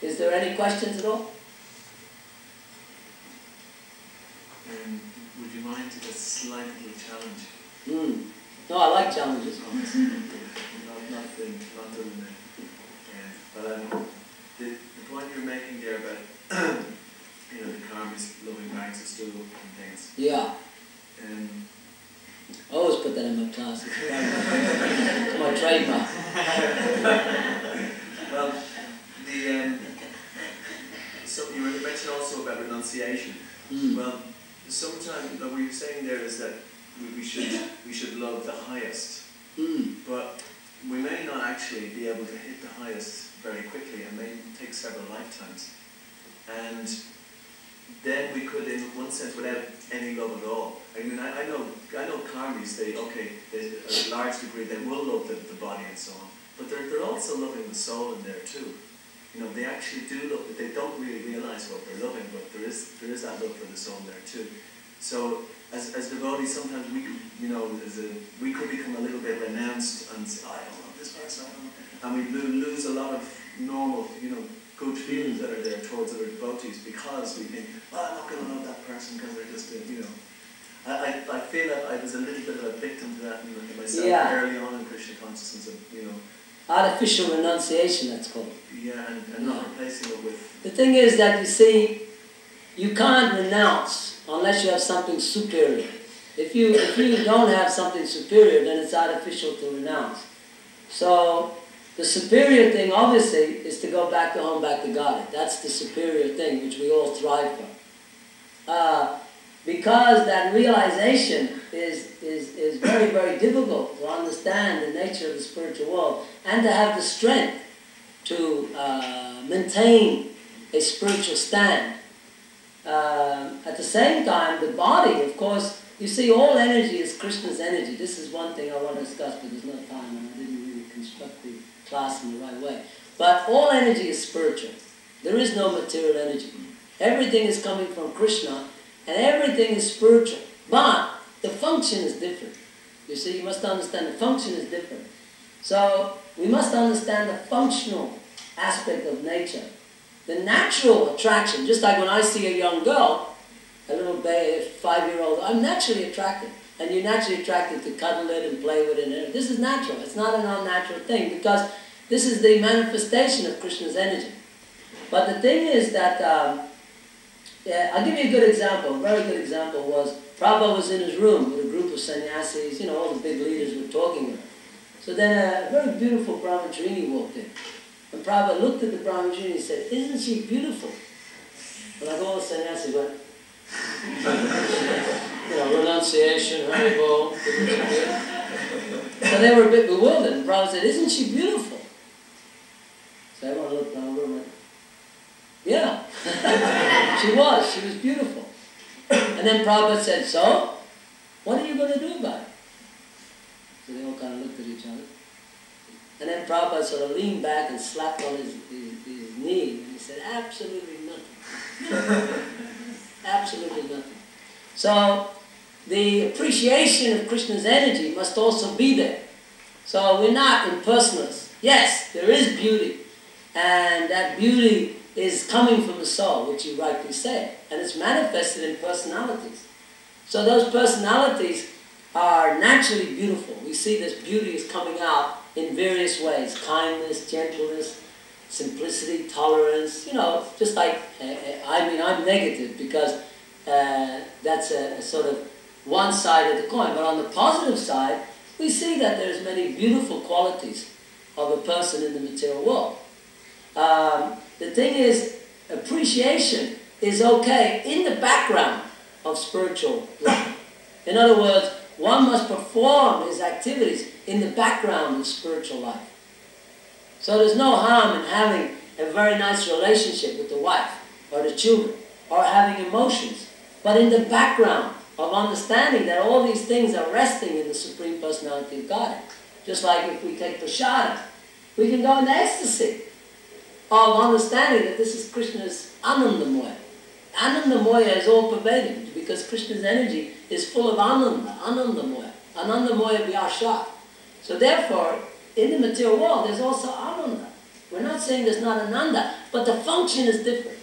Is there any questions at all? Would you mind to just slightly challenge? No, I like challenges. not the but the point you're making there about you know, the karma's loving bags of stool and things. Yeah. I always put that in my classes. It's my trademark. Well, so you mentioned also about renunciation. Well, sometimes what we were saying there is that we should love the highest, but we may not actually be able to hit the highest very quickly, and may take several lifetimes. And then we could, in one sense, without any love at all. I mean, I know karmis. There's a large degree they will love the body and so on, but they're also loving the soul in there too. You know, they actually do love, but they don't really realize what they're loving. But there is that love for the soul there too. So as devotees, sometimes we could become a little bit renounced and say, I don't love this person, and we lose a lot of normal, good feelings that are there towards other devotees because we think, well, I'm not going to love that person because they're just, I feel that I was a little bit of a victim to that myself early on in Krishna consciousness of, Artificial renunciation, that's called. Yeah, and not replacing it with... The thing is that, you see, you can't renounce unless you have something superior. If you don't have something superior, then it's artificial to renounce. So, the superior thing, obviously, is to go back to home, back to Godhead. That's the superior thing, which we all strive for. Because that realization is very, very difficult to understand the nature of the spiritual world and to have the strength to maintain a spiritual stand. At the same time, the body, of course, you see, all energy is Krishna's energy. This is one thing I want to discuss, but there's no time, and I didn't really construct the class in the right way. But all energy is spiritual. There is no material energy. Everything is coming from Krishna, and everything is spiritual. But the function is different. You see, you must understand the function is different. So, we must understand the functional aspect of nature. The natural attraction, just like when I see a young girl, a little baby, 5-year-old, I'm naturally attracted. And you're naturally attracted to cuddle it and play with it. And this is natural. It's not an unnatural thing because this is the manifestation of Krishna's energy. But the thing is that, I'll give you a good example. A very good example was, Prabhupada was in his room with a group of sannyasis, all the big leaders were talking to him. So then a very beautiful brahmacharini walked in. And Prabhupada looked at the brahmacharini and said, isn't she beautiful? And like all the sannyasis went, renunciation, haribol. So they were a bit bewildered. And Prabhupada said, isn't she beautiful? So everyone looked down and went, yeah. She was beautiful. And then Prabhupada said, so, what are you going to do about it? So they all kind of looked at each other. And then Prabhupada sort of leaned back and slapped on his knee, and he said, absolutely nothing. Absolutely nothing. So, the appreciation of Krishna's energy must also be there. So, we're not impersonalists. Yes, there is beauty, and that beauty is coming from the soul, which you rightly say, and it's manifested in personalities. So those personalities are naturally beautiful. We see this beauty is coming out in various ways: kindness, gentleness, simplicity, tolerance. Just like I'm negative because that's a sort of one side of the coin. But on the positive side, we see that there's many beautiful qualities of a person in the material world. The thing is, appreciation is okay in the background of spiritual life. In other words, one must perform his activities in the background of spiritual life. So there's no harm in having a very nice relationship with the wife or the children or having emotions, but in the background of understanding that all these things are resting in the Supreme Personality of Godhead. Just like if we take prasadam, we can go into ecstasy of understanding that this is Krishna's Anandamoya. Anandamoya is all pervading because Krishna's energy is full of Ananda, Anandamoya. Anandamoya Vyashat. So therefore, in the material world, there's also Ananda. We're not saying there's not Ananda, but the function is different.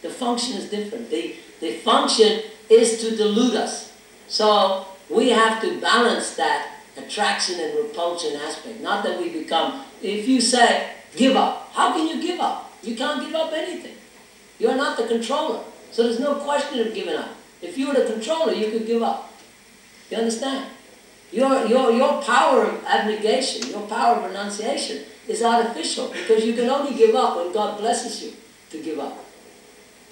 The function is different. The function is to delude us. So we have to balance that attraction and repulsion aspect. Not that we become, if you say, give up, how can you give up? You can't give up anything. You're not the controller. So there's no question of giving up. If you were the controller, you could give up. You understand? Your power of abnegation, your power of renunciation is artificial, because you can only give up when God blesses you to give up.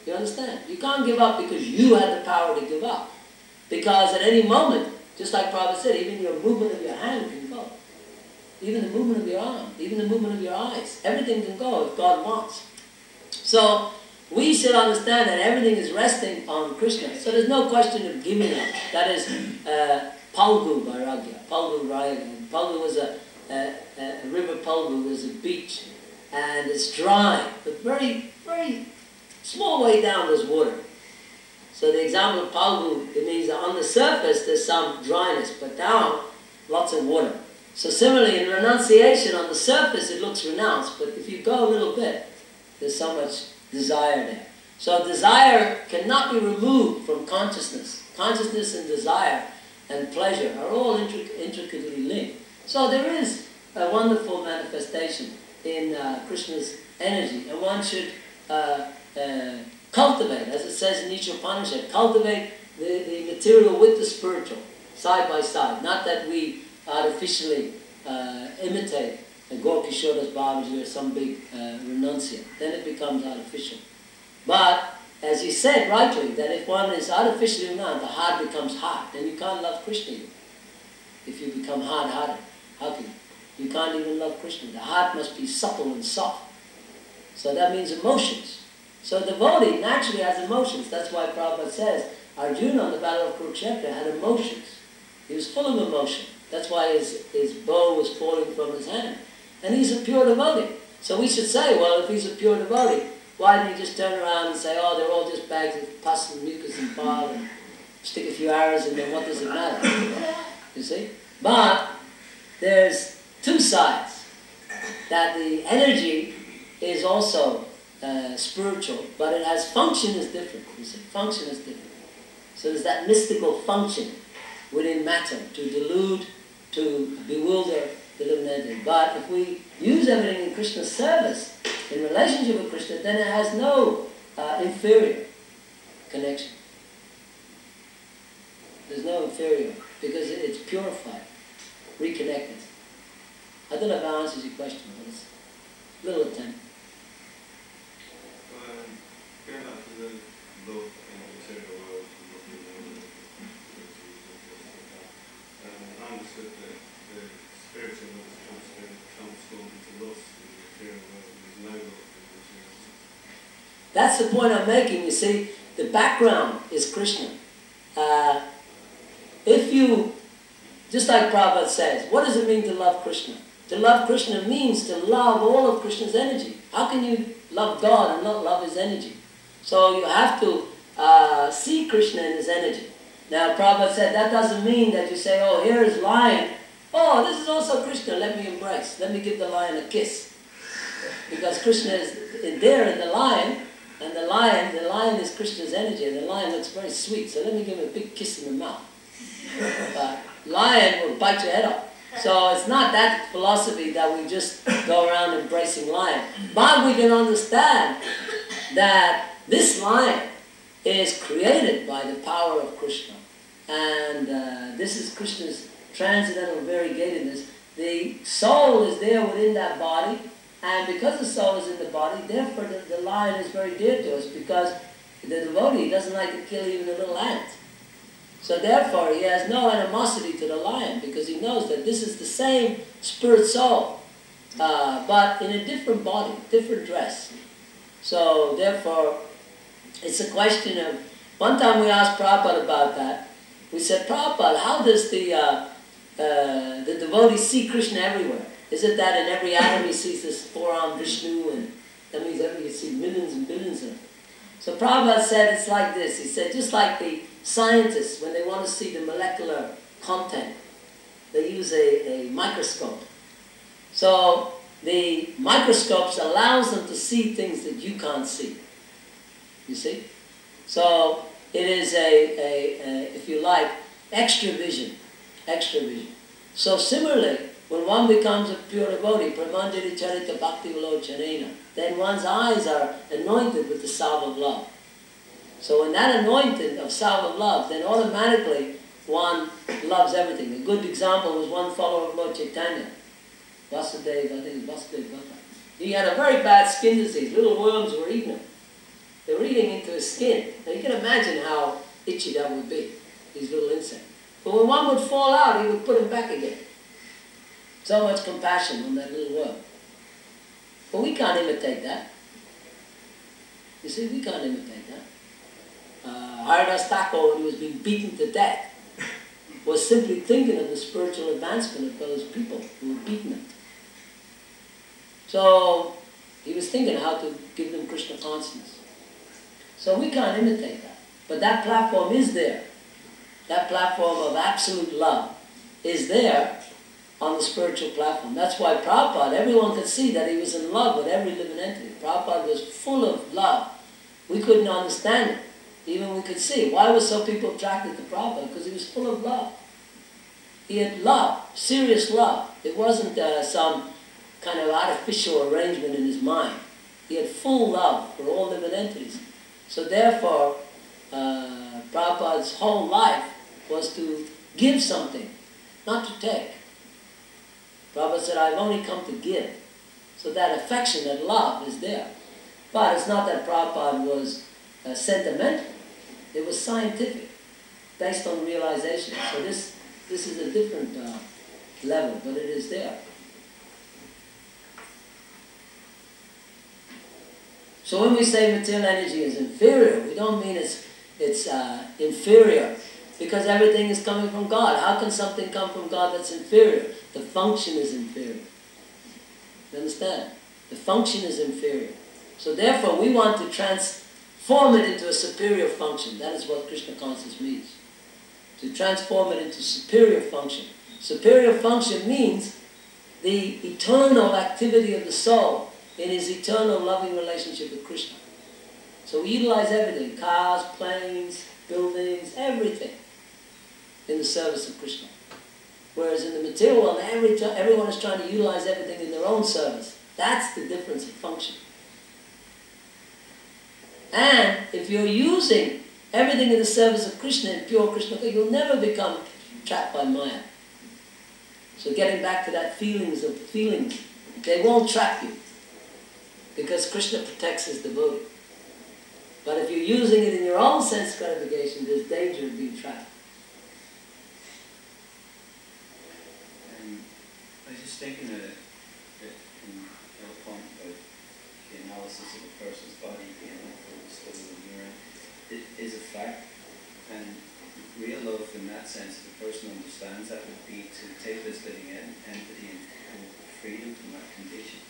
You understand? You can't give up because you had the power to give up. Because at any moment, just like Prabhupada said, even your movement of your hand can go. Even the movement of your arm, even the movement of your eyes, everything can go if God wants. So we should understand that everything is resting on Krishna. So there's no question of giving up. That is Palgu Vairagya. Palgu Vairagya. Palgu was a river. Palgu was a beach, and it's dry, but very, very small way down there's water. So the example of Palgu, it means that on the surface there's some dryness, but down lots of water. So similarly in renunciation, on the surface it looks renounced, but if you go a little bit, there's so much desire there. So desire cannot be removed from consciousness. Consciousness and desire and pleasure are all intricately linked. So there is a wonderful manifestation in Krishna's energy, and one should cultivate, as it says in each Upanishad, cultivate the material with the spiritual, side by side. Not that we artificially imitate Gaur Kishodas Babaji or some big renunciant. Then it becomes artificial. But, as he said rightly, that if one is artificially renunciant, the heart becomes hard. Then you can't love Krishna. If you become hard-hearted, how can you? You can't even love Krishna. The heart must be supple and soft. So that means emotions. So the devotee naturally has emotions. That's why Prabhupada says Arjuna on the battle of Kurukshetra had emotions. He was full of emotion. That's why his bow was falling from his hand. And he's a pure devotee. So we should say, well, if he's a pure devotee, why didn't he just turn around and say, oh, they're all just bags of pus and mucus and bile, and stick a few arrows in them, what does it matter? You see? But there's two sides. That the energy is also spiritual, but it has function is different. You see? Function is different. So there's that mystical function within matter to delude, to bewilder the living entity. But if we use everything in Krishna's service, in relationship with Krishna, then it has no inferior connection. There's no inferior, because it's purified, reconnected. I don't know if that answers your question, but it's a little attempt. Going back to the love in the material world and what you know, I understood that the spiritual love is transformed into lust in the material world, and there's no love in the material world. That's the point I'm making. You see, the background is Krishna. If you, just like Prabhupada says, what does it mean to love Krishna? To love Krishna means to love all of Krishna's energy. How can you love God and not love His energy? So you have to see Krishna in His energy. Now Prabhupada said that doesn't mean that you say, oh, here is lion. Oh, this is also Krishna, let me embrace. Let me give the lion a kiss. Because Krishna is there in the lion, and the lion is Krishna's energy, and the lion looks very sweet, so let me give him a big kiss in the mouth. Lion will bite your head off. So it's not that philosophy that we just go around embracing lion. But we can understand that this lion is created by the power of Krishna. And this is Krishna's transcendental variegatedness. The soul is there within that body, and because the soul is in the body, therefore the lion is very dear to us, because the devotee doesn't like to kill even a little ant. So therefore he has no animosity to the lion, because he knows that this is the same spirit soul, but in a different body, different dress. So therefore it's a question of, one time we asked Prabhupada about that. We said, Prabhupada, how does the devotee see Krishna everywhere? Is it that in every atom he sees this four-armed Vishnu, and that means you see millions and billions of them? So Prabhupada said it's like this. He said, just like the scientists, when they want to see the molecular content, they use a microscope. So the microscopes allows them to see things that you can't see. You see? So it is if you like, extra vision. Extra vision. So similarly, when one becomes a pure devotee, pramanjali charita bhakti vilochanena, then one's eyes are anointed with the salve of love. So when that anointing of salve of love, then automatically one loves everything. A good example was one follower of Lord Chaitanya, Vasudeva, I think it was Vasudeva Bhatta. He had a very bad skin disease. Little worms were eating him. They were eating into his skin. Now you can imagine how itchy that would be, these little insects. But when one would fall out, he would put him back again. So much compassion on that little worm. But we can't imitate that. You see, we can't imitate that. Haridas Thakur, when he was being beaten to death, was simply thinking of the spiritual advancement of those people who were beaten him. So he was thinking how to give them Krishna consciousness. So we can't imitate that. But that platform is there. That platform of absolute love is there on the spiritual platform. That's why Prabhupada, everyone could see that he was in love with every living entity. Prabhupada was full of love. We couldn't understand it. Even we could see. Why were so people attracted to Prabhupada? Because he was full of love. He had love, serious love. It wasn't some kind of artificial arrangement in his mind. He had full love for all living entities. So therefore, Prabhupada's whole life was to give something, not to take. Prabhupada said, I've only come to give. So that affection, that love is there. But it's not that Prabhupada was sentimental. It was scientific, based on realization. So this is a different level, but it is there. So when we say material energy is inferior, we don't mean it's inferior because everything is coming from God. How can something come from God that's inferior? The function is inferior. You understand? The function is inferior. So therefore we want to transform it into a superior function. That is what Krishna consciousness means. To transform it into superior function. Superior function means the eternal activity of the soul in his eternal loving relationship with Krishna. So we utilize everything, cars, planes, buildings, everything in the service of Krishna. Whereas in the material world, everyone is trying to utilize everything in their own service. That's the difference in function. And if you're using everything in the service of Krishna in pure Krishna, you'll never become trapped by Maya. So getting back to that feelings, they won't trap you. Because Krishna protects his devotee. But if you're using it in your own sense gratification, there's danger of being trapped. I was just thinking that in your point about the analysis of a person's body being a study of urine, it is a fact. And real love in that sense, if a person understands that, would be to take this living entity and free them from that condition.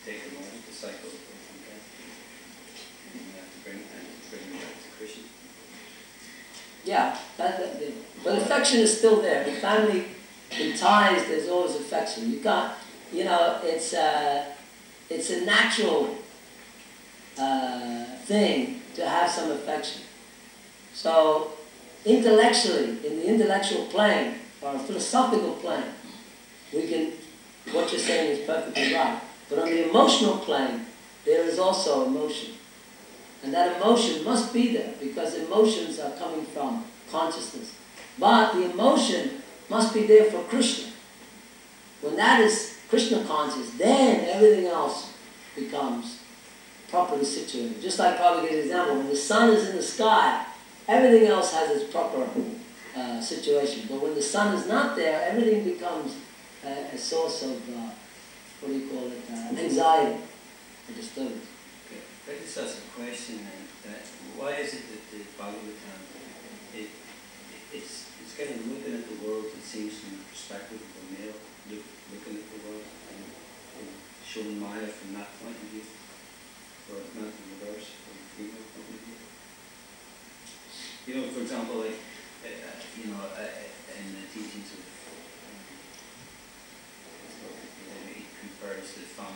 Take them out of the cycle of birth and death, and to bring them back to Krishna. Yeah, but affection is still there. In family, in ties, there's always affection. You can't, it's a natural thing to have some affection. So intellectually, in the intellectual plane or philosophical plane, what you're saying is perfectly right. But on the emotional plane, there is also emotion. And that emotion must be there, because emotions are coming from consciousness. But the emotion must be there for Krishna. When that is Krishna conscious, then everything else becomes properly situated. Just like Prabhupada gave an example, when the sun is in the sky, everything else has its proper situation. But when the sun is not there, everything becomes a source of anxiety or disturbance. Okay. If I just ask a question then, why is it that the Bhagavatam, it's kind of looking at the world, it seems, from the perspective of a male, looking at the world and showing Maya from that point of view, or not the reverse, from the female point of view? For example, like, in the teachings of birds that found